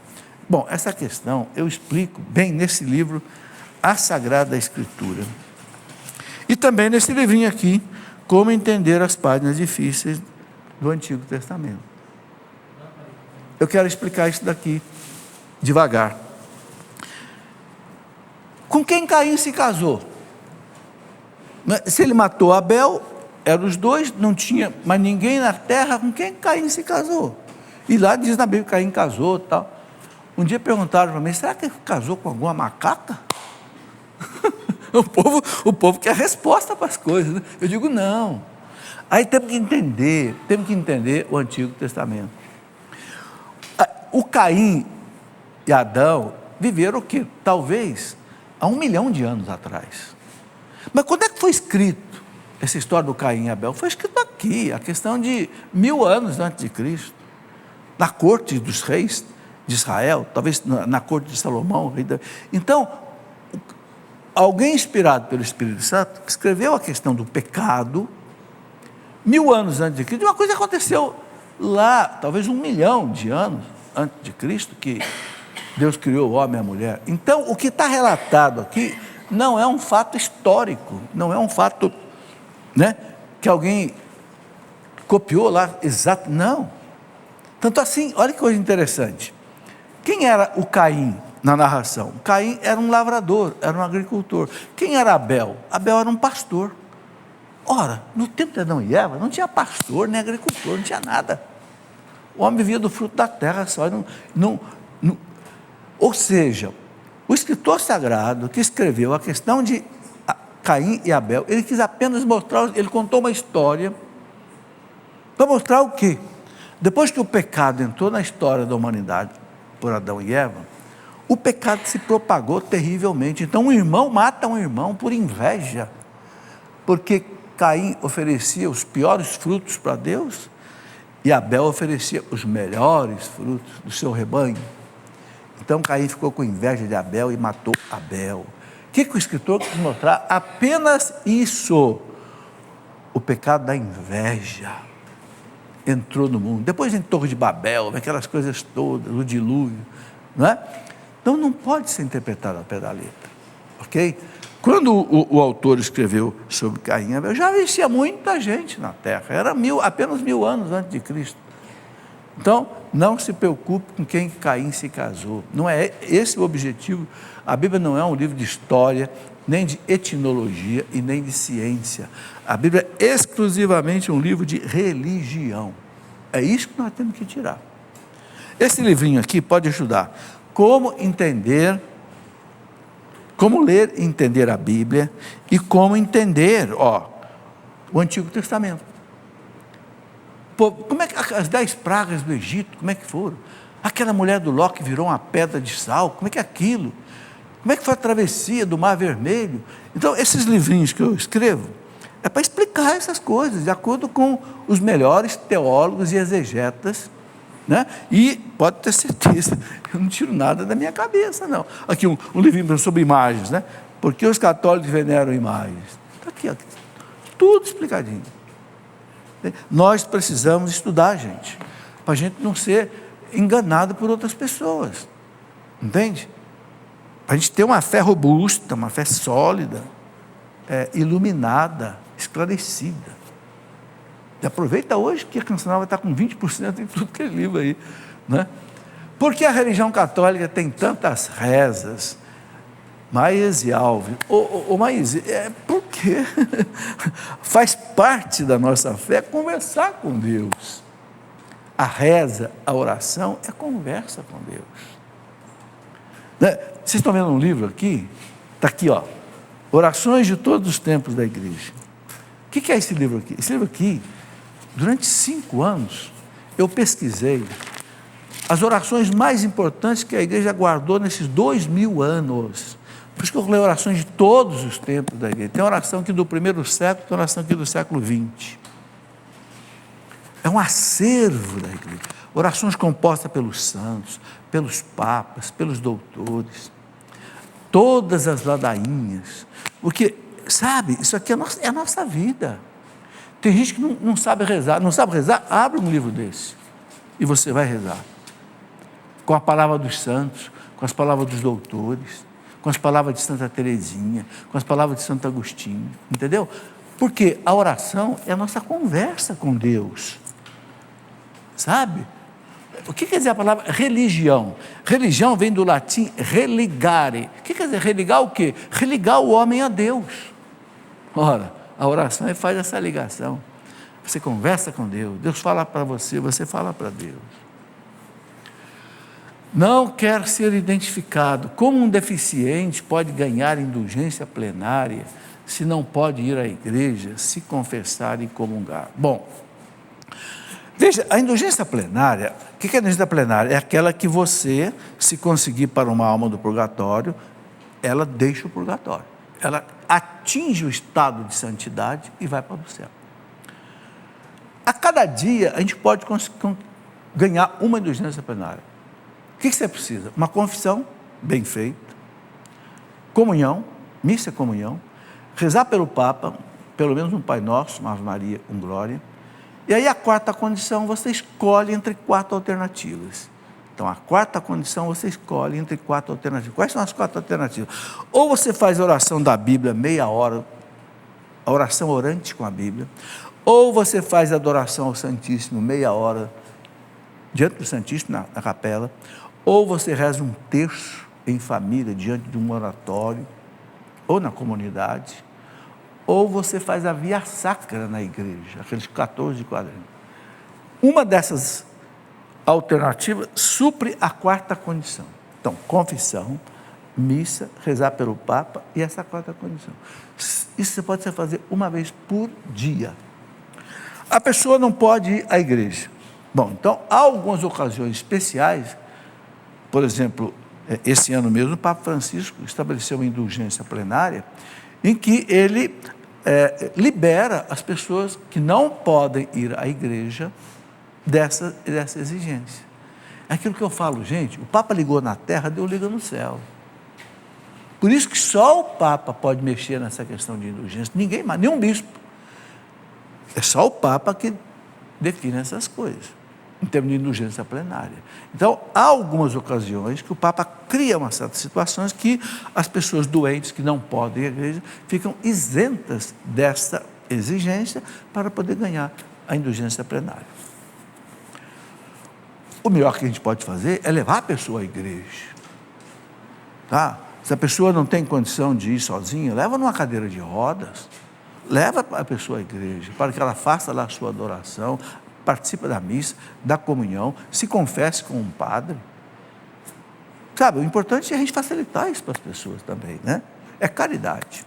Bom, essa questão eu explico bem nesse livro, A Sagrada Escritura. E também nesse livrinho aqui, Como Entender as Páginas Difíceis do Antigo Testamento. Eu quero explicar isso daqui, devagar. Com quem Caim se casou? Se ele matou Abel, eram os dois, não tinha mais ninguém na terra, com quem Caim se casou? E lá diz na Bíblia que Caim casou e tal. Um dia perguntaram para mim, será que ele casou com alguma macaca? O povo quer resposta para as coisas, né? Eu digo, não. Aí temos que entender o Antigo Testamento. O Caim e Adão viveram o quê? Talvez há 1 milhão de anos atrás. Mas quando é que foi escrito essa história do Caim e Abel? Foi escrito aqui, a questão de 1000 anos antes de Cristo, na corte dos reis de Israel, talvez na corte de Salomão. Então, alguém inspirado pelo Espírito Santo escreveu a questão do pecado 1000 anos antes de Cristo. Uma coisa aconteceu lá, talvez 1 milhão de anos antes de Cristo, que Deus criou o homem e a mulher. Então, o que está relatado aqui não é um fato histórico, não é um fato, né, que alguém copiou lá, exato, não. Tanto assim, olha que coisa interessante. Quem era o Caim na narração? Caim era um lavrador, era um agricultor. Quem era Abel? Abel era um pastor. Ora, no tempo de Adão e Eva, não tinha pastor, nem agricultor, não tinha nada. O homem vivia do fruto da terra só. Ou seja, o escritor sagrado que escreveu a questão de Caim e Abel, ele quis apenas mostrar, ele contou uma história para mostrar o quê? Depois que o pecado entrou na história da humanidade, por Adão e Eva, o pecado se propagou terrivelmente. Então um irmão mata um irmão por inveja, porque Caim oferecia os piores frutos para Deus e Abel oferecia os melhores frutos do seu rebanho. Então Caim ficou com inveja de Abel e matou Abel. O que o escritor quis mostrar? Apenas isso. O pecado da inveja entrou no mundo. Depois em Torre de Babel, aquelas coisas todas, o dilúvio, não é? Então não pode ser interpretado ao pé da letra, ok? Quando o autor escreveu sobre Caim e Abel, já existia muita gente na terra, era apenas 1000 anos antes de Cristo. Então, não se preocupe com quem Caim se casou, não é esse o objetivo. A Bíblia não é um livro de história, nem de etnologia e nem de ciência. A Bíblia é exclusivamente um livro de religião. É isso que nós temos que tirar. Esse livrinho aqui pode ajudar. Como ler e entender a Bíblia e como entender, o Antigo Testamento. Como é que as 10 pragas do Egito, como é que foram? Aquela mulher do Ló que virou uma pedra de sal, como é que é aquilo? Como é que foi a travessia do Mar Vermelho? Então, esses livrinhos que eu escrevo, é para explicar essas coisas, de acordo com os melhores teólogos e exegetas, né? E pode ter certeza, eu não tiro nada da minha cabeça, não. Aqui um livrinho sobre imagens, né? Por que os católicos veneram imagens? Está aqui, tudo explicadinho. Nós precisamos estudar, gente, para a gente não ser enganado por outras pessoas, entende? Para a gente ter uma fé robusta, uma fé sólida, iluminada, esclarecida. E aproveita hoje que a Canção vai estar com 20% em tudo que é livro aí, né? Porque a religião católica tem tantas rezas, Maíse Alves, Maíse, porque faz parte da nossa fé conversar com Deus. A reza, a oração é conversa com Deus. Né? Vocês estão vendo um livro aqui? Está aqui, Orações de todos os tempos da igreja. O que é esse livro aqui? Esse livro aqui, durante 5 anos, eu pesquisei as orações mais importantes que a igreja guardou nesses 2000 anos. Por isso que eu leio orações de todos os tempos da igreja. Tem oração aqui do primeiro século, tem oração aqui do século XX. É um acervo da igreja. Orações compostas pelos santos, pelos papas, pelos doutores. Todas as ladainhas. Porque, sabe, isso aqui é a nossa vida. Tem gente que não sabe rezar. Não sabe rezar? Abre um livro desse. E você vai rezar. Com a palavra dos santos, com as palavras dos doutores, com as palavras de Santa Teresinha, com as palavras de Santo Agostinho, entendeu? Porque a oração é a nossa conversa com Deus, sabe? O que quer dizer a palavra religião? Religião vem do latim religare. O que quer dizer religar o quê? Religar o homem a Deus. Ora, a oração faz essa ligação. Você conversa com Deus, Deus fala para você, você fala para Deus. Não quer ser identificado. Como um deficiente pode ganhar indulgência plenária se não pode ir à igreja, se confessar e comungar? Bom, veja, a indulgência plenária, o que é a indulgência plenária? É aquela que você, se conseguir para uma alma do purgatório, ela deixa o purgatório. Ela atinge o estado de santidade e vai para o céu. A cada dia, a gente pode ganhar uma indulgência plenária. O que você precisa? Uma confissão bem feita, comunhão, missa e comunhão, rezar pelo Papa, pelo menos um Pai Nosso, uma Ave Maria, um Glória, E aí a quarta condição, você escolhe entre 4 alternativas. Então, a quarta condição, você escolhe entre 4 alternativas. Quais são as 4 alternativas? Ou você faz a oração da Bíblia meia hora, a oração orante com a Bíblia, ou você faz a adoração ao Santíssimo meia hora, diante do Santíssimo, na capela, ou você reza um terço em família, diante de um oratório, ou na comunidade, ou você faz a via sacra na igreja, aqueles 14 quadrantes. Uma dessas alternativas supre a quarta condição. Então, confissão, missa, rezar pelo Papa e essa quarta condição. Isso você pode fazer uma vez por dia. A pessoa não pode ir à igreja. Bom, então, há algumas ocasiões especiais, por exemplo, esse ano mesmo, o Papa Francisco estabeleceu uma indulgência plenária, em que ele libera as pessoas que não podem ir à igreja dessa exigência. É aquilo que eu falo, gente, o Papa ligou na terra, Deus liga no céu. Por isso que só o Papa pode mexer nessa questão de indulgência, ninguém mais, nenhum bispo. É só o Papa que define essas coisas, em termos de indulgência plenária. Então, há algumas ocasiões que o Papa cria uma certas situações que as pessoas doentes que não podem ir à igreja ficam isentas dessa exigência para poder ganhar a indulgência plenária. O melhor que a gente pode fazer é levar a pessoa à igreja. Tá? Se a pessoa não tem condição de ir sozinha, leva numa cadeira de rodas, leva a pessoa à igreja, para que ela faça lá a sua adoração, participe da missa, da comunhão, se confesse com um padre. Sabe, o importante é a gente facilitar isso para as pessoas também, né? É caridade.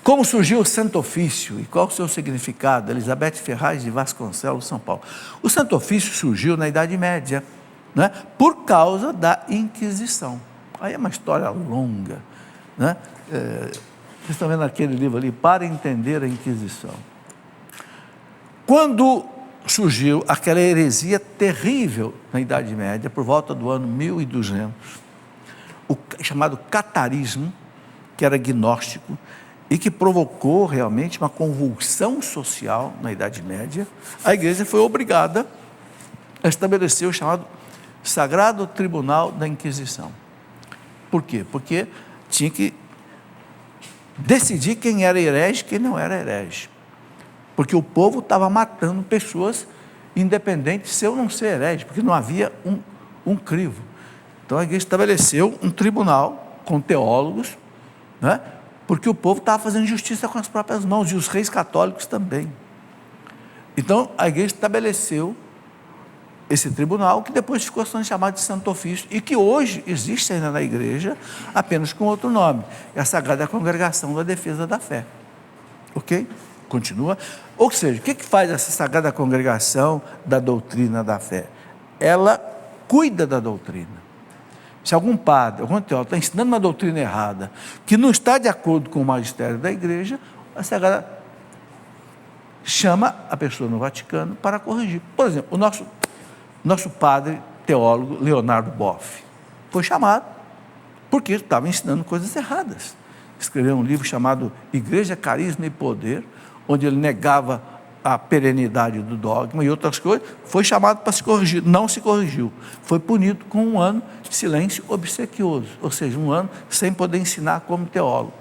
Como surgiu o Santo Ofício e qual o seu significado? Elizabeth Ferraz de Vasconcelos, São Paulo. O Santo Ofício surgiu na Idade Média, né? Por causa da Inquisição. Aí é uma história longa, né? Vocês estão vendo aquele livro ali, Para Entender a Inquisição. Quando surgiu aquela heresia terrível na Idade Média, por volta do ano 1200, o chamado catarismo, que era gnóstico, e que provocou realmente uma convulsão social na Idade Média, a igreja foi obrigada a estabelecer o chamado Sagrado Tribunal da Inquisição. Por quê? Porque tinha que decidir quem era herege e quem não era herege. Porque o povo estava matando pessoas, independente de ser ou não ser herege, porque não havia um crivo. Então a igreja estabeleceu um tribunal com teólogos, né? Porque o povo estava fazendo justiça com as próprias mãos, e os reis católicos também. Então a igreja estabeleceu esse tribunal, que depois ficou sendo chamado de Santo Ofício, e que hoje existe ainda na igreja, apenas com outro nome, é a Sagrada Congregação da Defesa da Fé. Ok? Continua. Ou seja, o que faz essa Sagrada Congregação da Doutrina da Fé? Ela cuida da doutrina. Se algum padre, algum teólogo está ensinando uma doutrina errada, que não está de acordo com o magistério da igreja, a Sagrada chama a pessoa no Vaticano para corrigir. Por exemplo, o nosso padre teólogo Leonardo Boff foi chamado porque estava ensinando coisas erradas. Escreveu um livro chamado Igreja, Carisma e Poder, onde ele negava a perenidade do dogma e outras coisas. Foi chamado para se corrigir, não se corrigiu, foi punido com 1 ano de silêncio obsequioso, ou seja, 1 ano sem poder ensinar como teólogo.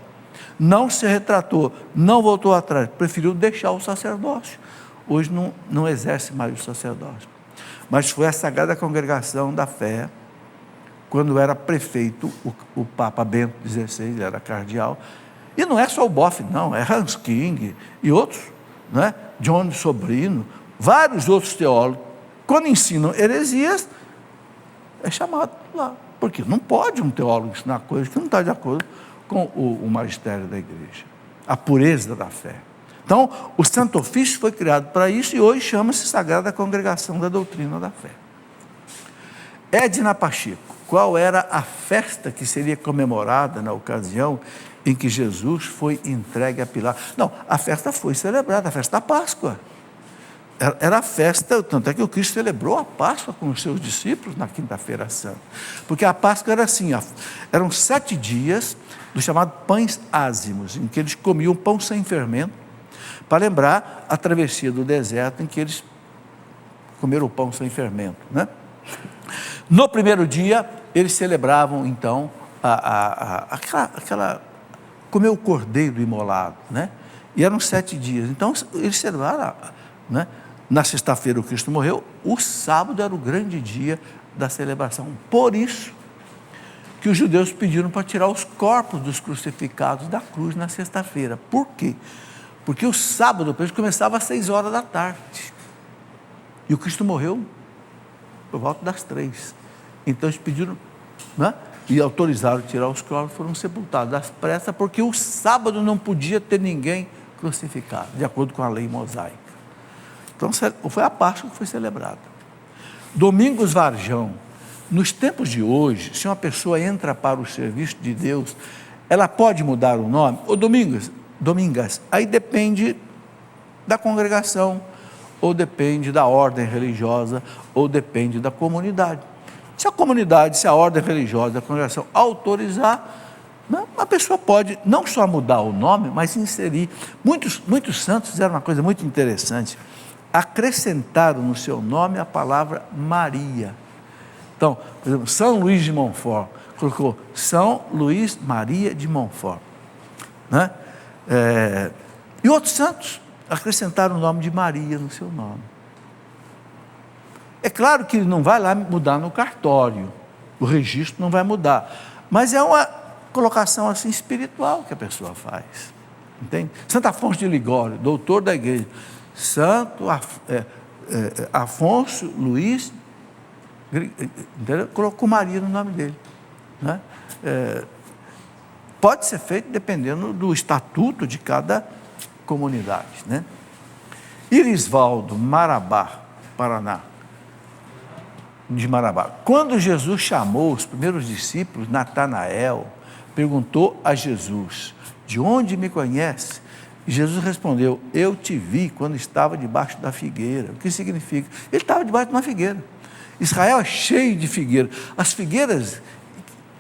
Não se retratou, não voltou atrás, preferiu deixar o sacerdócio. Hoje não exerce mais o sacerdócio. Mas foi a Sagrada Congregação da Fé, quando era prefeito, o Papa Bento XVI, ele era cardeal, e não é só o Boff, não, é Hans King e outros, né? John Sobrino, vários outros teólogos, quando ensinam heresias, é chamado lá, porque não pode um teólogo ensinar coisas que não está de acordo com o magistério da igreja, a pureza da fé. Então, o Santo Ofício foi criado para isso e hoje chama-se Sagrada Congregação da Doutrina da Fé. Edna Pacheco, qual era a festa que seria comemorada na ocasião em que Jesus foi entregue a Pilatos? Não, a festa foi celebrada, a festa da Páscoa. Era a festa, tanto é que o Cristo celebrou a Páscoa com os seus discípulos na quinta-feira santa. Porque a Páscoa era assim, eram 7 dias do chamado pães ázimos, em que eles comiam pão sem fermento, para lembrar a travessia do deserto em que eles comeram o pão sem fermento, né? No primeiro dia, eles celebravam, então, comer o cordeiro imolado, né? E eram 7 dias. Então, eles celebraram, né? Na sexta-feira o Cristo morreu, o sábado era o grande dia da celebração. Por isso que os judeus pediram para tirar os corpos dos crucificados da cruz na sexta-feira. Por quê? Porque o sábado para eles começava às 6 horas da tarde. E o Cristo morreu por volta das 3. Então eles pediram, né? E autorizaram tirar os corpos, foram sepultados às pressas, porque o sábado não podia ter ninguém crucificado, de acordo com a lei mosaica. Então foi a Páscoa que foi celebrada. Domingos Varjão. Nos tempos de hoje, se uma pessoa entra para o serviço de Deus, ela pode mudar o nome? Ô Domingas, aí depende da congregação, ou depende da ordem religiosa, ou depende da comunidade. Se a comunidade, se a ordem religiosa, a congregação autorizar, né, a pessoa pode não só mudar o nome, mas inserir. Muitos santos fizeram uma coisa muito interessante, acrescentaram no seu nome a palavra Maria. Então, por exemplo, São Luís de Montfort, colocou São Luís Maria de Montfort, né? E outros santos acrescentaram o nome de Maria no seu nome. É claro que ele não vai lá mudar no cartório, o registro não vai mudar, mas é uma colocação assim espiritual que a pessoa faz, entende? Santo Afonso de Ligório, doutor da igreja, Santo Afonso Luís, colocou Maria no nome dele, né? Pode ser feito dependendo do estatuto de cada comunidade, né? Irisvaldo, Marabá, Paraná, de Marabá. Quando Jesus chamou os primeiros discípulos, Natanael perguntou a Jesus: de onde me conhece? E Jesus respondeu: eu te vi quando estava debaixo da figueira. O que significa? Ele estava debaixo de uma figueira. Israel é cheio de figueira. As figueiras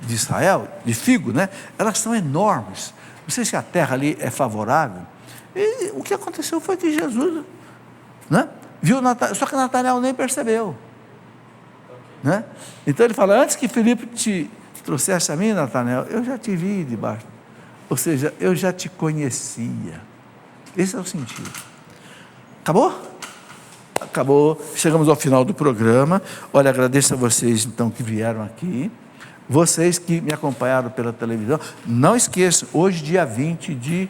de Israel, de figo, né? Elas são enormes. Não sei se a terra ali é favorável. E o que aconteceu foi que Jesus, né, viu Natanael, só que Natanael nem percebeu, né? Então ele fala: antes que Filipe te trouxesse a mim, Natanael, eu já te vi debaixo. Ou seja, eu já te conhecia. Esse é o sentido. Acabou? Acabou, chegamos ao final do programa. Olha, agradeço a vocês então que vieram aqui, vocês que me acompanharam pela televisão. Não esqueçam, hoje dia 20 de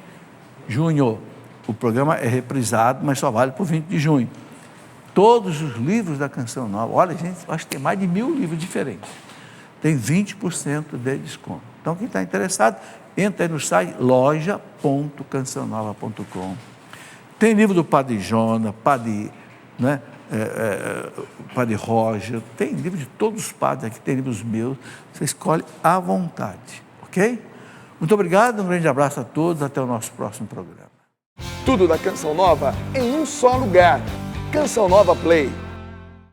junho, o programa é reprisado, mas só vale para o 20 de junho. Todos os livros da Canção Nova, olha gente, acho que tem mais de 1000 livros diferentes, tem 20% de desconto. Então quem está interessado, entra aí no site loja.cançãonova.com. Tem livro do Padre Jona, Padre, né, Padre Roger, tem livro de todos os padres aqui, tem livros meus, você escolhe à vontade, ok? Muito obrigado, um grande abraço a todos, até o nosso próximo programa. Tudo da Canção Nova em um só lugar. Canção Nova Play.